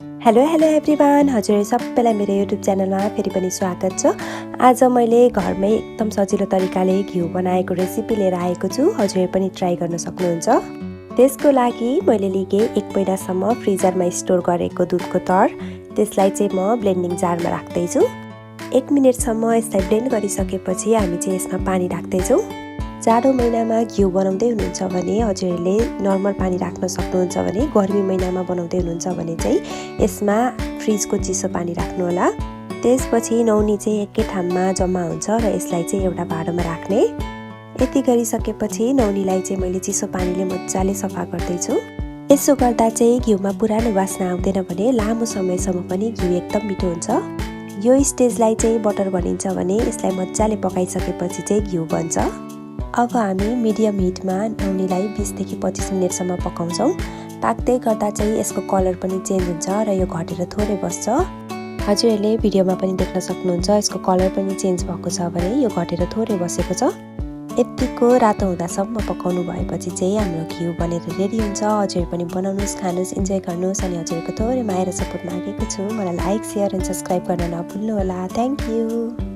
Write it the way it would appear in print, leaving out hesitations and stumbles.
Hello everyone, हजुर सबैलाई मेरो युट्युब च्यानलमा फेरि पनि स्वागत छ। आज मैले घरमै एकदम सजिलो तरिकाले घिउ बनाएको रेसिपी लिएर आएको छु। हजुरले पनि ट्राई गर्न सक्नुहुन्छ। त्यसको लागि मैले लिएँ 1 महिनासम्म फ्रिजरमा स्टोर गरेको दुधको तर। त्यसलाई चाहिँ म ब्लेन्डिङ जारमा राख्दै छु। 1 मिनेटसम्म यसलाई ब्लेन्ड गरिसकेपछि हामी चाहिँ यसमा पानी राख्दैछौँ। जाडो महिनामा घिउ बनाउँदै हुनुहुन्छ भने हजुरहरूले नर्मल पानी राख्न सक्नुहुन्छ भने गर्मी महिनामा बनाउँदै हुनुहुन्छ भने चाहिँ यसमा फ्रिजको चिसो पानी राख्नु होला। त्यसपछि नौनी चाहिँ एकै ठाउँमा जम्मा हुन्छ र यसलाई चाहिँ एउटा भाँडोमा राख्ने। यति गरिसकेपछि नौनीलाई चाहिँ मैले चिसो पानीले मजाले सफा गर्दैछु। यसो गर्दा चाहिँ घिउमा पुरानो वासना आउँदैन भने लामो समयसम्म पनि घिउ एकदम मिठो हुन्छ। यो स्टेजलाई चाहिँ बटर भनिन्छ भने यसलाई मजाले पकाइसकेपछि चाहिँ घिउ बन्छ। अब हामी मिडियम हिटमा नौनीलाई 20 देखि 25 मिनेटसम्म पकाउँछौँ। पाक्दै गर्दा चाहिँ यसको कलर पनि चेन्ज हुन्छ र यो घटेर थोरै बस्छ। हजुरहरूले भिडियोमा पनि देख्न सक्नुहुन्छ यसको कलर पनि चेन्ज भएको छ भने यो घटेर थोरै बसेको छ। यतिको रातो हुँदासम्म पकाउनु भएपछि चाहिँ हाम्रो घिउ बनेर रेडी हुन्छ। हजुर पनि बनाउनुहोस्, खानुहोस्, इन्जोय गर्नुहोस्। अनि हजुरको थोरै माया र सपोर्ट मागेको छु। मलाई लाइक, सेयर एन्ड सब्सक्राइब गर्न नभुल्नु होला। Thank you.